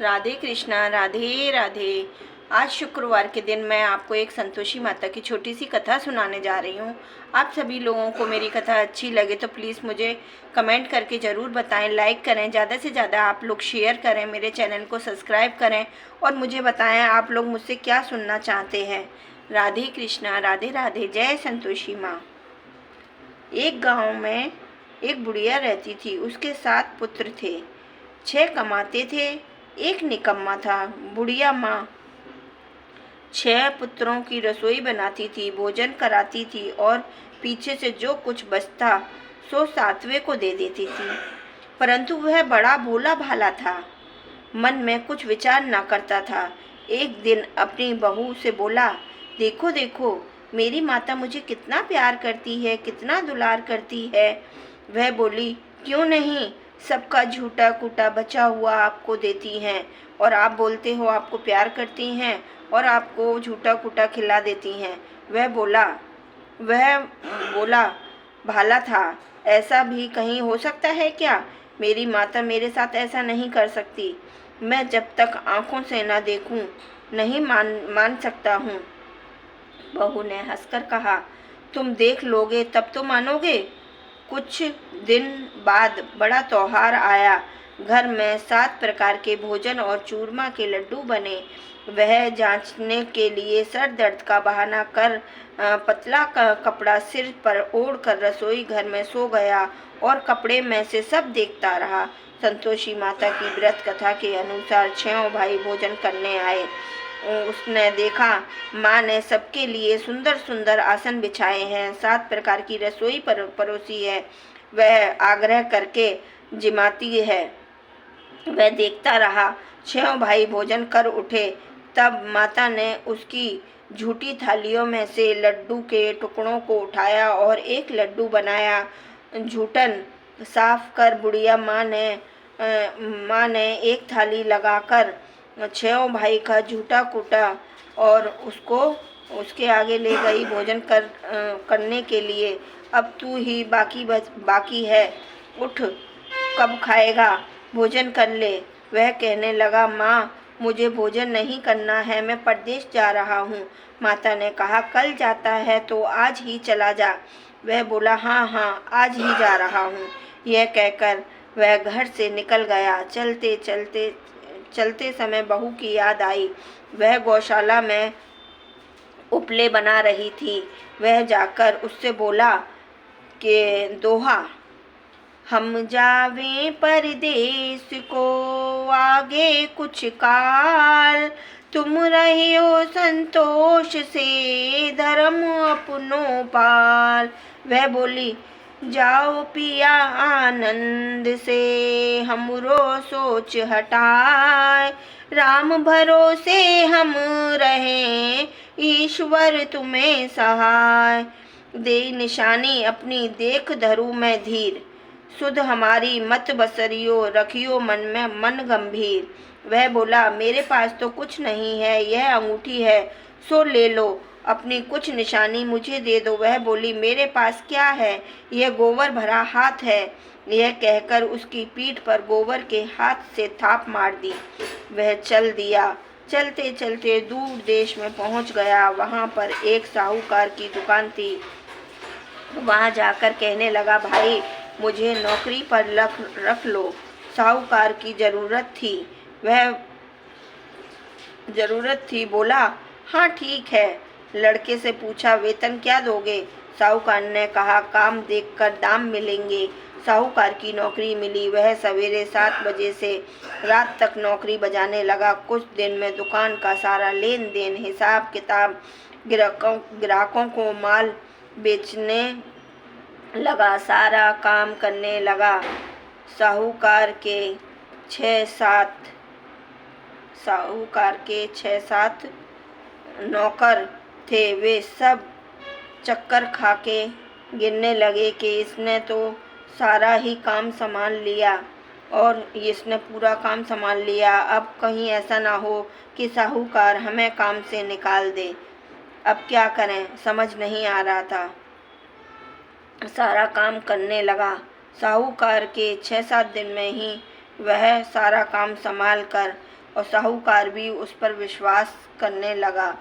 राधे कृष्णा, राधे राधे। आज शुक्रवार के दिन मैं आपको एक संतोषी माता की छोटी सी कथा सुनाने जा रही हूँ। आप सभी लोगों को मेरी कथा अच्छी लगे तो प्लीज़ मुझे कमेंट करके ज़रूर बताएं, लाइक करें, ज़्यादा से ज़्यादा आप लोग शेयर करें, मेरे चैनल को सब्सक्राइब करें और मुझे बताएं आप लोग मुझसे क्या सुनना चाहते हैं। राधे कृष्णा, राधे राधे, जय संतोषी माँ। एक गांव में एक बुढ़िया रहती थी। उसके 7 पुत्र थे। 6 कमाते थे, एक निकम्मा था। बुढ़िया माँ 6 पुत्रों की रसोई बनाती थी, भोजन कराती थी और पीछे से जो कुछ बचता सो 7वें को दे देती थी। परंतु वह बड़ा भोला भाला था, मन में कुछ विचार न करता था। एक दिन अपनी बहू से बोला, देखो देखो, मेरी माता मुझे कितना प्यार करती है, कितना दुलार करती है। वह बोली, क्यों नहीं, सबका झूठा कूटा बचा हुआ आपको देती हैं और आप बोलते हो आपको प्यार करती हैं और आपको झूठा कूटा खिला देती हैं। वह बोला भाला था, ऐसा भी कहीं हो सकता है क्या? मेरी माता मेरे साथ ऐसा नहीं कर सकती। मैं जब तक आंखों से न देखूं नहीं मान सकता हूँ। बहू ने हंसकर कहा, तुम देख लोगे तब तो मानोगे। कुछ दिन बाद बड़ा त्योहार आया। घर में 7 प्रकार के भोजन और चूरमा के लड्डू बने। वह जांचने के लिए सर दर्द का बहाना कर पतला कपड़ा सिर पर ओढ़कर रसोई घर में सो गया और कपड़े में से सब देखता रहा। संतोषी माता की व्रत कथा के अनुसार 6 भाई भोजन करने आए। उसने देखा, माँ ने सबके लिए सुंदर सुंदर आसन बिछाए हैं, 7 प्रकार की रसोई परोसी है। वह आग्रह करके जिमाती है। वह देखता रहा। 6 भाई भोजन कर उठे। तब माता ने उसकी झूठी थालियों में से लड्डू के टुकड़ों को उठाया और एक लड्डू बनाया। झूठन साफ कर बुढ़िया माँ ने एक थाली लगाकर 6 भाई का झूठा कूटा और उसको उसके आगे ले गई भोजन करने के लिए। अब तू ही बाकी है, उठ, कब खाएगा, भोजन कर ले। वह कहने लगा, माँ मुझे भोजन नहीं करना है, मैं परदेश जा रहा हूँ। माता ने कहा, कल जाता है तो आज ही चला जा। वह बोला, हाँ हाँ, आज ही जा रहा हूँ। यह कहकर वह घर से निकल गया। चलते समय बहू की याद आई। वह गौशाला में उपले बना रही थी। वह जाकर उससे बोला कि दोहा, हम जावें परदेस को आगे कुछ काल, तुम रहियो संतोष से धर्म अपनो पाल। वह बोली, जाओ पिया आनंद से हमरो सोच हटाए, राम भरोसे हम रहें, ईश्वर तुम्हें सहाय। दे निशानी अपनी देख धरू मैं धीर, सुध हमारी मत बसरियो रखियो मन में मन गंभीर। वह बोला, मेरे पास तो कुछ नहीं है, यह अंगूठी है, सो ले लो, अपनी कुछ निशानी मुझे दे दो। वह बोली, मेरे पास क्या है, यह गोबर भरा हाथ है। यह कहकर उसकी पीठ पर गोबर के हाथ से थाप मार दी। वह चल दिया। चलते चलते दूर देश में पहुंच गया। वहां पर एक साहूकार की दुकान थी। वहां जाकर कहने लगा, भाई मुझे नौकरी पर रख लो। साहूकार की जरूरत थी। बोला, हाँ ठीक है। लड़के से पूछा, वेतन क्या दोगे? साहूकार ने कहा, काम देखकर दाम मिलेंगे। साहूकार की नौकरी मिली। वह सवेरे 7 बजे से रात तक नौकरी बजाने लगा। कुछ दिन में दुकान का सारा लेन देन, हिसाब किताब, ग्राहकों को माल बेचने लगा, सारा काम करने लगा। साहूकार के 6-7 नौकर थे। वे सब चक्कर खाके गिरने लगे कि इसने तो सारा ही काम संभाल लिया और इसने पूरा काम संभाल लिया। अब कहीं ऐसा ना हो कि साहूकार हमें काम से निकाल दे। अब क्या करें, समझ नहीं आ रहा था। सारा काम करने लगा। साहूकार के 6-7 दिन में ही वह सारा काम संभाल कर और साहूकार भी उस पर विश्वास करने लगा।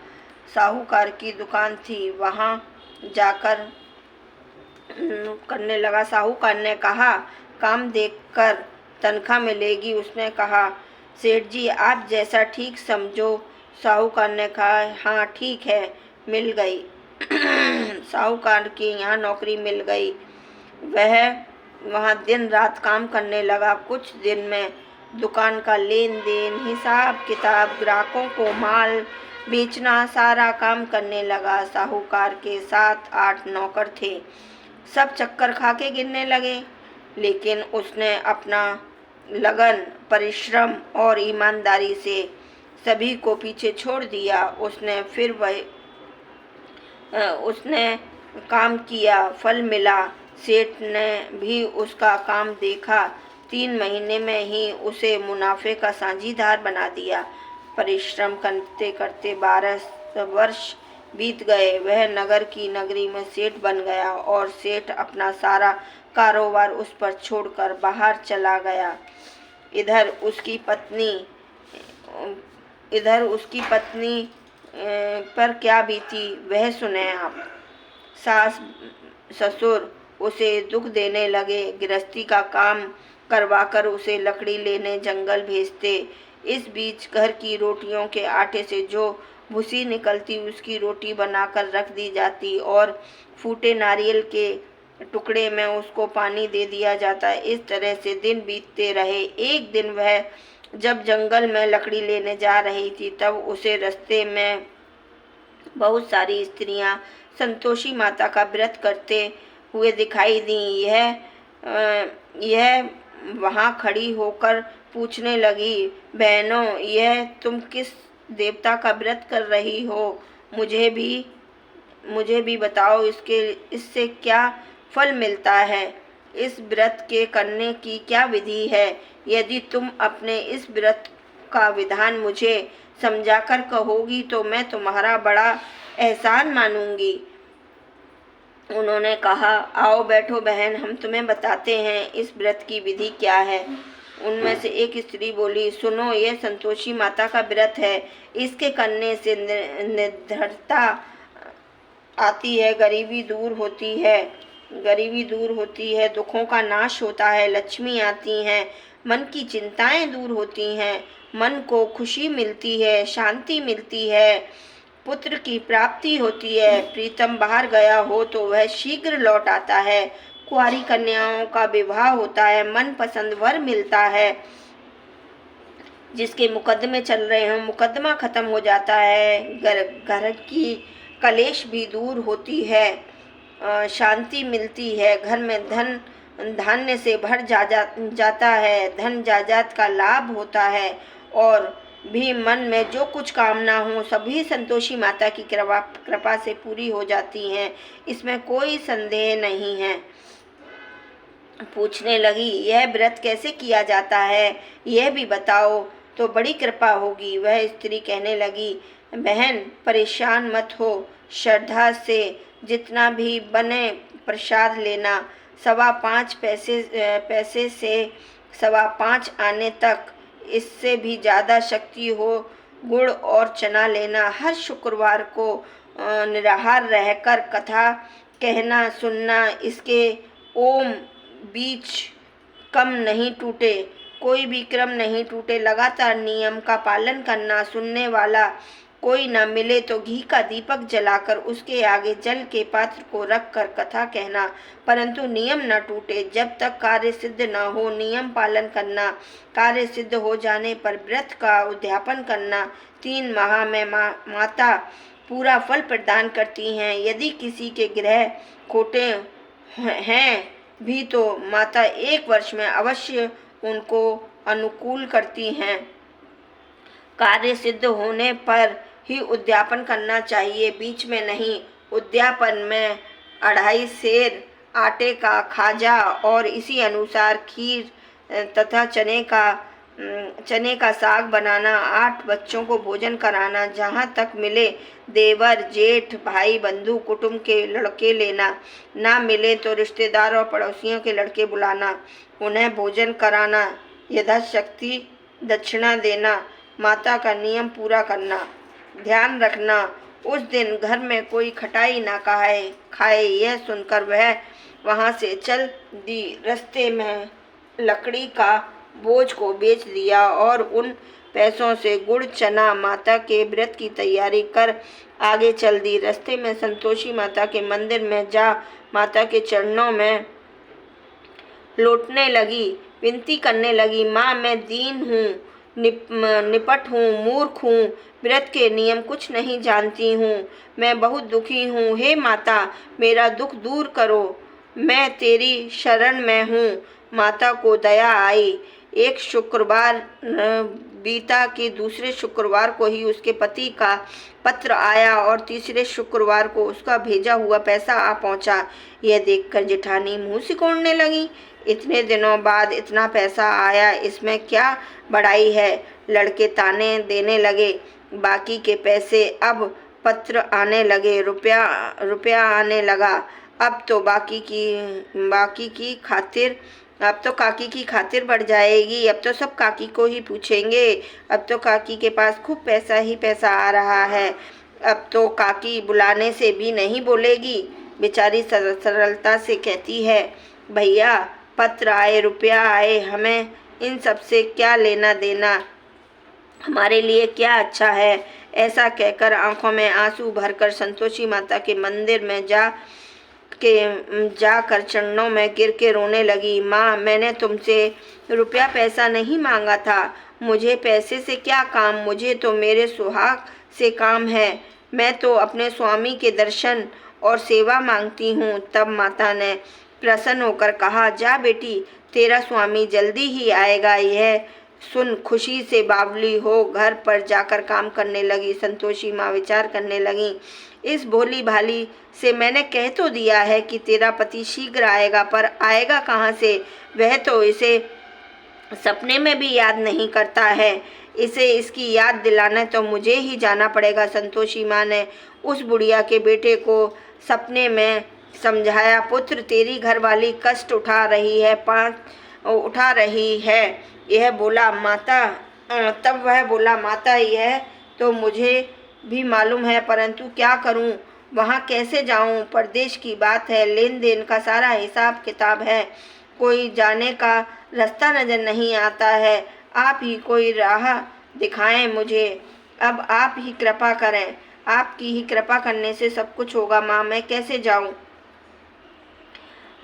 साहूकार की दुकान थी, वहाँ जाकर करने लगा। साहूकार ने कहा, काम देखकर तनख्वाह मिलेगी। उसने कहा, सेठ जी आप जैसा ठीक समझो। साहूकार ने कहा, हाँ ठीक है, मिल गई। साहूकार की यहाँ नौकरी मिल गई। वह वहाँ दिन रात काम करने लगा। कुछ दिन में दुकान का लेन देन, हिसाब किताब, ग्राहकों को माल बेचना, सारा काम करने लगा। साहूकार के 7-8 नौकर थे। सब चक्कर खा के गिरने लगे, लेकिन उसने अपना लगन, परिश्रम और ईमानदारी से सभी को पीछे छोड़ दिया। उसने काम किया, फल मिला। सेठ ने भी उसका काम देखा। 3 महीने में ही उसे मुनाफे का साझीदार बना दिया। परिश्रम करते करते 12 वर्ष बीत गए। वह नगर की नगरी में सेठ बन गया और सेठ अपना सारा कारोबार उस पर छोड़कर बाहर चला गया। इधर उसकी पत्नी पर क्या बीती वह सुने आप। सास ससुर उसे दुख देने लगे। गृहस्थी का काम करवाकर उसे लकड़ी लेने जंगल भेजते। इस बीच घर की रोटियों के आटे से जो भूसी निकलती उसकी रोटी बनाकर रख दी जाती और फूटे नारियल के टुकड़े में उसको पानी दे दिया जाता। इस तरह से दिन बीतते रहे। एक दिन वह जब जंगल में लकड़ी लेने जा रही थी, तब उसे रास्ते में बहुत सारी स्त्रियां संतोषी माता का व्रत करते हुए दिखाई दी। यह वहाँ खड़ी होकर पूछने लगी, बहनों, यह तुम किस देवता का व्रत कर रही हो? मुझे भी बताओ, इससे क्या फल मिलता है? इस व्रत के करने की क्या विधि है? यदि तुम अपने इस व्रत का विधान मुझे समझाकर कहोगी तो मैं तुम्हारा बड़ा एहसान मानूंगी। उन्होंने कहा, आओ बैठो बहन, हम तुम्हें बताते हैं इस व्रत की विधि क्या है। उनमें से एक स्त्री बोली, सुनो, यह संतोषी माता का व्रत है। इसके करने से निर्धनता आती है, गरीबी दूर होती है, दुखों का नाश होता है, लक्ष्मी आती हैं, मन की चिंताएं दूर होती हैं, मन को खुशी मिलती है, शांति मिलती है, पुत्र की प्राप्ति होती है, प्रीतम बाहर गया हो तो वह शीघ्र लौट आता है, कुंवारी कन्याओं का विवाह होता है, मन पसंद वर मिलता है, जिसके मुकदमे चल रहे हों मुकदमा खत्म हो जाता है, घर की कलेश भी दूर होती है, शांति मिलती है, घर में धन धान्य से भर जाता है, धन जायदाद का लाभ होता है और भी मन में जो कुछ कामना हो सभी संतोषी माता की कृपा से पूरी हो जाती हैं। इसमें कोई संदेह नहीं है। पूछने लगी, यह व्रत कैसे किया जाता है, यह भी बताओ तो बड़ी कृपा होगी। वह स्त्री कहने लगी, बहन परेशान मत हो, श्रद्धा से जितना भी बने प्रसाद लेना, 5.25 पैसे से 5.25 आने तक, इससे भी ज़्यादा शक्ति हो गुड़ और चना लेना। हर शुक्रवार को निराहार रहकर कथा कहना सुनना। इसके ओम बीच कम नहीं टूटे, कोई भी क्रम नहीं टूटे। लगातार नियम का पालन करना। सुनने वाला कोई न मिले तो घी का दीपक जलाकर उसके आगे जल के पात्र को रखकर कथा कहना, परंतु नियम न टूटे। जब तक कार्य सिद्ध न हो नियम पालन करना। कार्य सिद्ध हो जाने पर व्रत का उद्यापन करना। 3 माह में माता पूरा फल प्रदान करती हैं। यदि किसी के ग्रह खोटे हैं भी तो माता 1 वर्ष में अवश्य उनको अनुकूल करती हैं। कार्य सिद्ध होने पर ही उद्यापन करना चाहिए, बीच में नहीं। उद्यापन में 2.5 सेर आटे का खाजा और इसी अनुसार खीर तथा चने का साग बनाना। 8 बच्चों को भोजन कराना। जहाँ तक मिले देवर जेठ भाई बंधु कुटुंब के लड़के लेना, ना मिले तो रिश्तेदार और पड़ोसियों के लड़के बुलाना, उन्हें भोजन कराना, यथाशक्ति दक्षिणा देना। माता का नियम पूरा करना। ध्यान रखना उस दिन घर में कोई खटाई ना खाए। यह सुनकर वह वहाँ से चल दी। रास्ते में लकड़ी का बोझ को बेच दिया और उन पैसों से गुड़ चना माता के व्रत की तैयारी कर आगे चल दी। रास्ते में संतोषी माता के मंदिर में जा माता के चरणों में लौटने लगी, विनती करने लगी, माँ मैं दीन हूँ, निपट हूँ, मूर्ख हूँ, व्रत के नियम कुछ नहीं जानती हूँ, मैं बहुत दुखी हूँ। हे माता मेरा दुख दूर करो, मैं तेरी शरण में हूँ। माता को दया आई। एक शुक्रवार बीता कि दूसरे शुक्रवार को ही उसके पति का पत्र आया और तीसरे शुक्रवार को उसका भेजा हुआ पैसा आ पहुंचा। यह देखकर जेठानी मुंह सिकोड़ने लगी। इतने दिनों बाद इतना पैसा आया, इसमें क्या बड़ाई है। लड़के ताने देने लगे। बाकी के पैसे अब पत्र आने लगे, रुपया आने लगा। अब तो काकी की खातिर बढ़ जाएगी। अब तो सब काकी को ही पूछेंगे। अब तो काकी के पास खूब पैसा ही पैसा आ रहा है। अब तो काकी बुलाने से भी नहीं बोलेगी। बेचारी सरलता से कहती है, भैया पत्र आए, रुपया आए, हमें इन सब से क्या लेना देना, हमारे लिए क्या अच्छा है। ऐसा कहकर आंखों में आंसू भरकर संतोषी माता के मंदिर में जाकर चरणों में गिर के रोने लगी। माँ मैंने तुमसे रुपया पैसा नहीं मांगा था, मुझे पैसे से क्या काम, मुझे तो मेरे सुहाग से काम है। मैं तो अपने स्वामी के दर्शन और सेवा मांगती हूँ। तब माता ने प्रसन्न होकर कहा, जा बेटी तेरा स्वामी जल्दी ही आएगा। यह सुन खुशी से बावली हो घर पर जाकर काम करने लगी। संतोषी माँ विचार करने लगी, इस भोली भाली से मैंने कह तो दिया है कि तेरा पति शीघ्र आएगा, पर आएगा कहाँ से। वह तो इसे सपने में भी याद नहीं करता है। इसे इसकी याद दिलाने तो मुझे ही जाना पड़ेगा। संतोषी माँ ने उस बुढ़िया के बेटे को सपने में समझाया, पुत्र तेरी घरवाली कष्ट उठा रही है। यह बोला माता तब वह बोला, माता यह तो मुझे भी मालूम है, परंतु क्या करूं, वहां कैसे जाऊं। परदेश की बात है, लेन देन का सारा हिसाब किताब है, कोई जाने का रास्ता नजर नहीं आता है। आप ही कोई राह दिखाएं मुझे। अब आप ही कृपा करें, आपकी ही कृपा करने से सब कुछ होगा। माँ मैं कैसे जाऊं।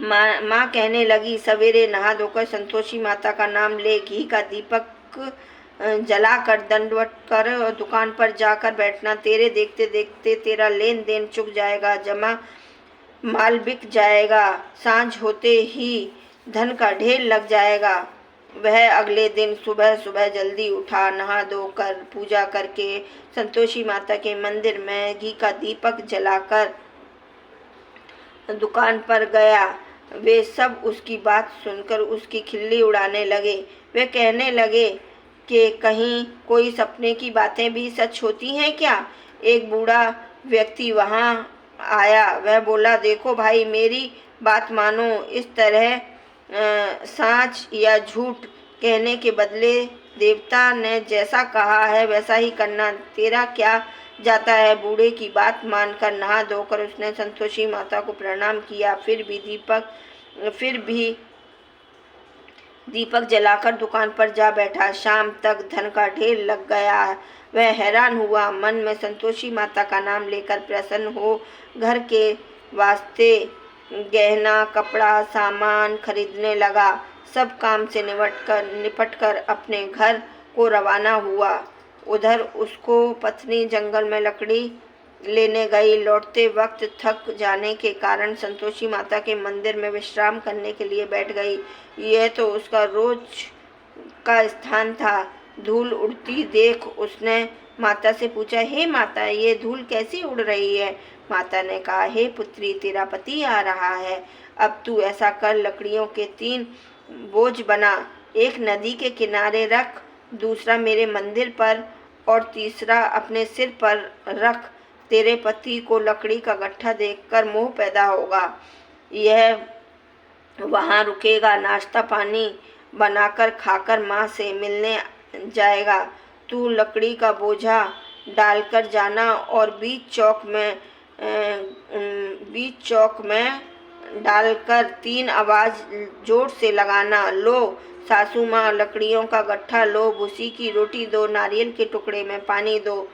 माँ कहने लगी, सवेरे नहा धोकर संतोषी माता का नाम ले, घी का दीपक जलाकर दंडवत कर दुकान पर जाकर बैठना। तेरे देखते देखते तेरा लेन देन चुक जाएगा, जमा माल बिक जाएगा, सांझ होते ही धन का ढेर लग जाएगा। वह अगले दिन सुबह सुबह जल्दी उठा, नहा धोकर पूजा करके संतोषी माता के मंदिर में घी का दीपक जलाकर दुकान पर गया। वे सब उसकी बात सुनकर उसकी खिल्ली उड़ाने लगे। वे कहने लगे कि कहीं कोई सपने की बातें भी सच होती हैं क्या। एक बूढ़ा व्यक्ति वहाँ आया। वह बोला, देखो भाई मेरी बात मानो, इस तरह साँच या झूठ कहने के बदले देवता ने जैसा कहा है वैसा ही करना। तेरा क्या जाता है। बूढ़े की बात मानकर नहा धोकर उसने संतोषी माता को प्रणाम किया। फिर भी दीपक जलाकर दुकान पर जा बैठा। शाम तक धन का ढेर लग गया। वह हैरान हुआ, मन में संतोषी माता का नाम लेकर प्रसन्न हो घर के वास्ते गहना कपड़ा सामान खरीदने लगा। सब काम से निपट कर अपने घर को रवाना हुआ। उधर उसको पत्नी जंगल में लकड़ी लेने गई। लौटते वक्त थक जाने के कारण संतोषी माता के मंदिर में विश्राम करने के लिए बैठ गई। यह तो उसका रोज का स्थान था। धूल उड़ती देख उसने माता से पूछा, हे माता ये धूल कैसी उड़ रही है। माता ने कहा, हे पुत्री तेरा पति आ रहा है। अब तू ऐसा कर, लकड़ियों के 3 बोझ बना, एक नदी के किनारे रख, दूसरा मेरे मंदिर पर और तीसरा अपने सिर पर रख। तेरे पति को लकड़ी का गट्ठा देखकर मोह पैदा होगा। यह वहाँ रुकेगा, नाश्ता पानी बनाकर खाकर माँ से मिलने जाएगा। तू लकड़ी का बोझा डालकर जाना और बीच चौक में डालकर 3 आवाज जोर से लगाना। लो सासू माँ, लकड़ियों का गट्ठा लो, भूसी की रोटी दो, नारियल के टुकड़े में पानी दो।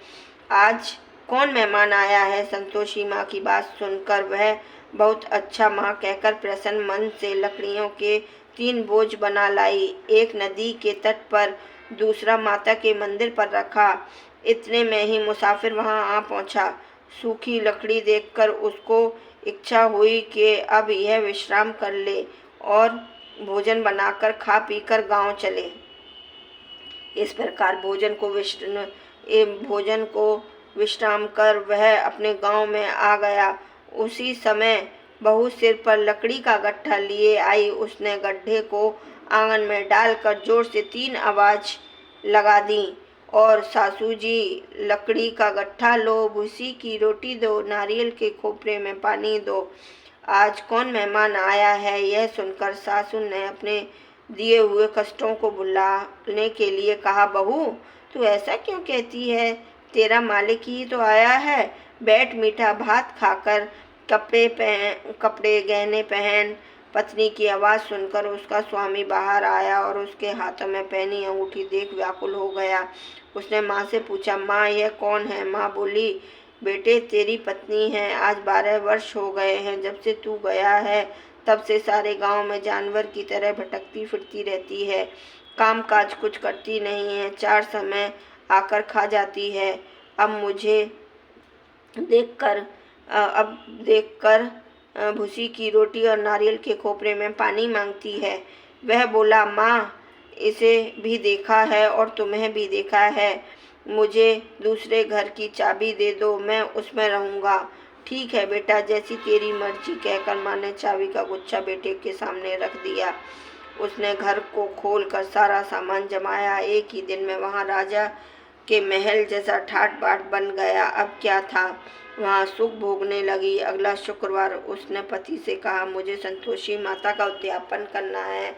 आज कौन मेहमान आया है? संतोषी माँ की बात सुनकर वह बहुत अच्छा माँ कहकर प्रसन्न मन से लकड़ियों के 3 बोझ बना लाई। एक नदी के तट पर, दूसरा माता के मंदिर पर रखा। इतने में ही मुसाफिर वहां आ पहुंचा। सूखी लकड़ी देखकर उसको इच्छा हुई कि अब यह विश्राम कर ले और भोजन बनाकर खा पीकर गांव चले। इस प्रकार भोजन को विश्राम कर वह अपने गांव में आ गया। उसी समय बहू सिर पर लकड़ी का गट्ठा लिए आई। उसने गड्ढे को आंगन में डालकर जोर से 3 आवाज लगा दी और सासू जी, लकड़ी का गट्ठा लो, भूसी की रोटी दो, नारियल के खोपरे में पानी दो। आज कौन मेहमान आया है? यह सुनकर सासू ने अपने दिए हुए कष्टों को भुलाने के लिए कहा, बहू तू ऐसा क्यों कहती है? तेरा मालिक ही तो आया है। बैठ, मीठा भात खाकर कपड़े गहने पहन। पत्नी की आवाज सुनकर उसका स्वामी बाहर आया और उसके हाथों में पहनी अंगूठी देख व्याकुल हो गया। उसने माँ से पूछा, माँ यह कौन है? माँ बोली, बेटे तेरी पत्नी है। आज 12 वर्ष हो गए हैं जब से तू गया है। तब से सारे गांव में जानवर की तरह भटकती फिरती रहती है। काम काज कुछ करती नहीं है। 4 समय आकर खा जाती है। अब देखकर भूसी की रोटी और नारियल के खोपरे में पानी मांगती है। वह बोला, माँ इसे भी देखा है और तुम्हें भी देखा है। मुझे दूसरे घर की चाबी दे दो, मैं उसमें रहूँगा। ठीक है बेटा, जैसी तेरी मर्जी, कहकर माँ ने चाबी का गुच्छा बेटे के सामने रख दिया। उसने घर को खोलकर सारा सामान जमाया। एक ही दिन में वहाँ राजा के महल जैसा ठाट बाट बन गया। अब क्या था, वहाँ सुख भोगने लगी। अगला शुक्रवार उसने पति से कहा, मुझे संतोषी माता का उद्यापन करना है।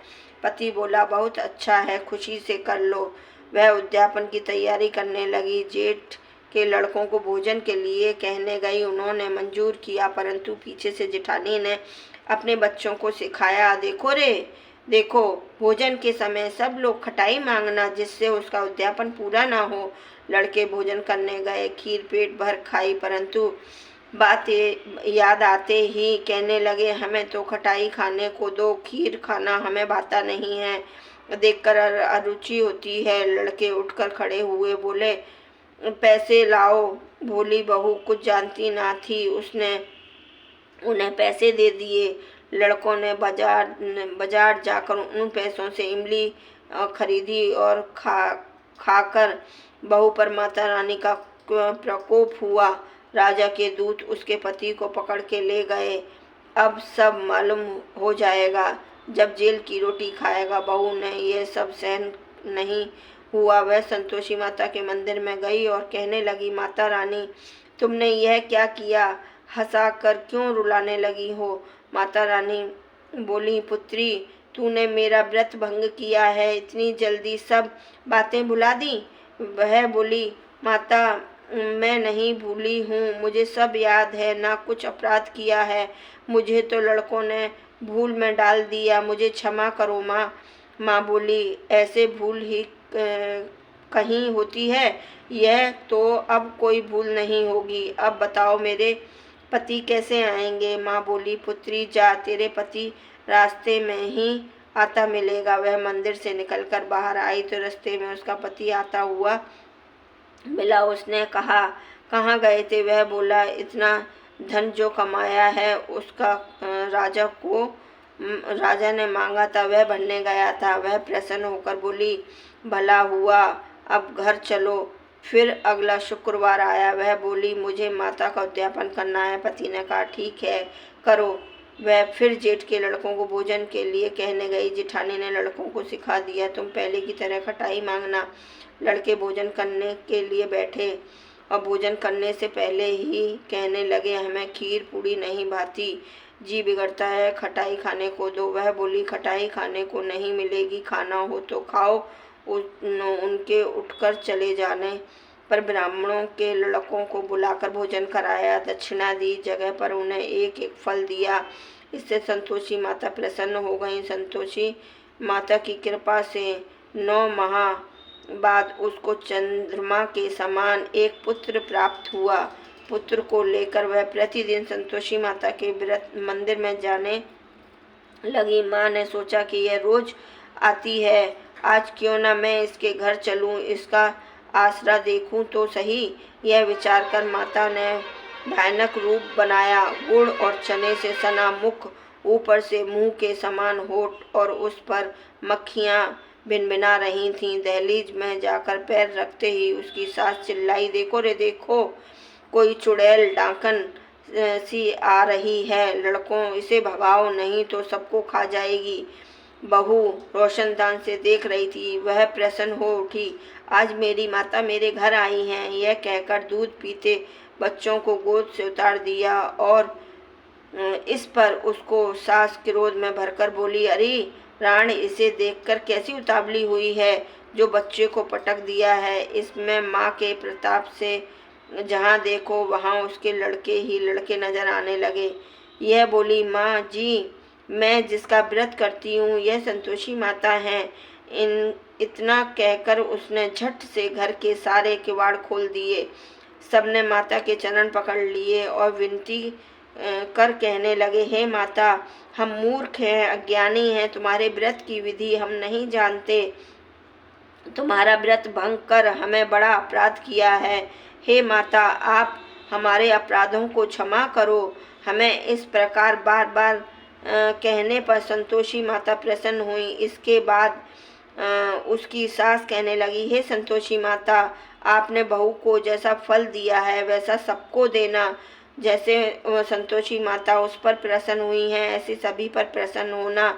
पति बोला, बहुत अच्छा है, खुशी से कर लो। वह उद्यापन की तैयारी करने लगी। जेठ के लड़कों को भोजन के लिए कहने गई। उन्होंने मंजूर किया, परंतु पीछे से जेठानी ने अपने बच्चों को सिखाया, देखो रे देखो, भोजन के समय सब लोग खटाई मांगना, जिससे उसका उद्यापन पूरा ना हो। लड़के भोजन करने गए। खीर पेट भर खाई, परंतु बात याद आते ही कहने लगे, हमें तो खटाई खाने को दो, खीर खाना हमें भाता नहीं है, देखकर अरुचि होती है। लड़के उठकर खड़े हुए, बोले, पैसे लाओ। भोली बहू कुछ जानती ना थी, उसने उन्हें पैसे दे दिए। लड़कों ने बाजार जाकर उन पैसों से इमली खरीदी और खाकर बहू पर माता रानी का प्रकोप हुआ। राजा के दूत उसके पति को पकड़ के ले गए। अब सब मालूम हो जाएगा जब जेल की रोटी खाएगा। बहू ने यह सब सहन नहीं हुआ। वह संतोषी माता के मंदिर में गई और कहने लगी, माता रानी तुमने यह क्या किया? हंसा कर क्यों रुलाने लगी हो? माता रानी बोली, पुत्री तूने मेरा व्रत भंग किया है, इतनी जल्दी सब बातें भुला दी। वह बोली, माता मैं नहीं भूली हूँ, मुझे सब याद है, ना कुछ अपराध किया है। मुझे तो लड़कों ने भूल में डाल दिया, मुझे क्षमा करो माँ। माँ बोली, ऐसे भूल ही कहीं होती है, यह तो अब कोई भूल नहीं होगी। अब बताओ मेरे पति कैसे आएंगे? माँ बोली, पुत्री जा, तेरे पति रास्ते में ही आता मिलेगा। वह मंदिर से निकलकर बाहर आई तो रास्ते में उसका पति आता हुआ मिला। उसने कहा, कहाँ गए थे? वह बोला, इतना धन जो कमाया है उसका राजा ने मांगा था, वह भरने गया था। वह प्रसन्न होकर बोली, भला हुआ, अब घर चलो। फिर अगला शुक्रवार आया। वह बोली, मुझे माता का उद्यापन करना है। पति ने कहा, ठीक है करो। वह फिर जेठ के लड़कों को भोजन के लिए कहने गई। जेठानी ने लड़कों को सिखा दिया, तुम पहले की तरह खटाई मांगना। लड़के भोजन करने के लिए बैठे और भोजन करने से पहले ही कहने लगे, हमें खीर पूड़ी नहीं भाती, जी बिगड़ता है, खटाई खाने को दो। वह बोली, खटाई खाने को नहीं मिलेगी, खाना हो तो खाओ। उनके उठकर चले जाने पर ब्राह्मणों के लड़कों को बुलाकर भोजन कराया, दक्षिणा दी, जगह पर उन्हें एक एक फल दिया। इससे संतोषी माता प्रसन्न हो गईं। संतोषी माता की कृपा से 9 माह बाद उसको चंद्रमा के समान एक पुत्र प्राप्त हुआ। पुत्र को लेकर वह प्रतिदिन संतोषी माता के व्रत मंदिर में जाने लगी। माँ ने सोचा कि यह रोज आती है, आज क्यों न मैं इसके घर चलूं, इसका आसरा देखूं तो सही। यह विचार कर माता ने भयानक रूप बनाया। गुड़ और चने से सना मुख, ऊपर से मुंह के समान होठ और उस पर मक्खियां भिनभिना रही थीं। दहलीज में जाकर पैर रखते ही उसकी सास चिल्लाई, देखो रे देखो, कोई चुड़ैल डाकन सी आ रही है, लड़कों इसे भगाओ नहीं तो सबको खा जाएगी। बहू रोशनदान से देख रही थी, वह प्रसन्न हो उठी। आज मेरी माता मेरे घर आई हैं, यह कहकर दूध पीते बच्चों को गोद से उतार दिया। और इस पर उसको सास क्रोध में भरकर बोली, अरे रानी, इसे देखकर कैसी उतावली हुई है जो बच्चे को पटक दिया है। इसमें माँ के प्रताप से जहाँ देखो वहाँ उसके लड़के ही लड़के नजर आने लगे। यह बोली, माँ जी, मैं जिसका व्रत करती हूँ यह संतोषी माता है। इतना कहकर उसने झट से घर के सारे किवाड़ खोल दिए। सबने माता के चरण पकड़ लिए और विनती कर कहने लगे, हे माता, हम मूर्ख हैं, अज्ञानी हैं, तुम्हारे व्रत की विधि हम नहीं जानते। तुम्हारा व्रत भंग कर हमें बड़ा अपराध किया है। हे माता, आप हमारे अपराधों को क्षमा करो। हमें इस प्रकार बार बार कहने पर संतोषी माता प्रसन्न हुई। इसके बाद उसकी सास कहने लगी, हे संतोषी माता, आपने बहू को जैसा फल दिया है वैसा सबको देना। जैसे संतोषी माता उस पर प्रसन्न हुई हैं, ऐसे सभी पर प्रसन्न होना।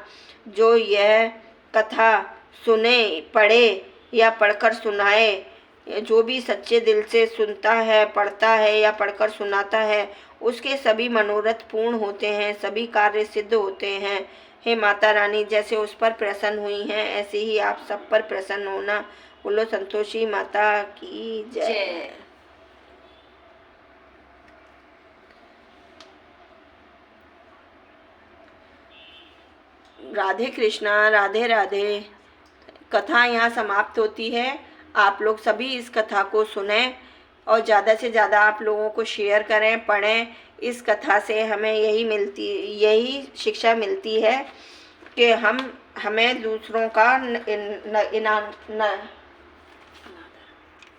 जो यह कथा सुने, पढ़े या पढ़कर सुनाए, जो भी सच्चे दिल से सुनता है, पढ़ता है या पढ़कर सुनाता है, उसके सभी मनोरथ पूर्ण होते हैं, सभी कार्य सिद्ध होते हैं। हे माता रानी, जैसे उस पर प्रसन्न हुई हैं ऐसे ही आप सब पर प्रसन्न होना। बोलो संतोषी माता की जय। राधे कृष्णा, राधे राधे। कथा यहाँ समाप्त होती है। आप लोग सभी इस कथा को सुनें और ज़्यादा से ज़्यादा आप लोगों को शेयर करें, पढ़ें। इस कथा से हमें यही शिक्षा मिलती है कि हमें दूसरों का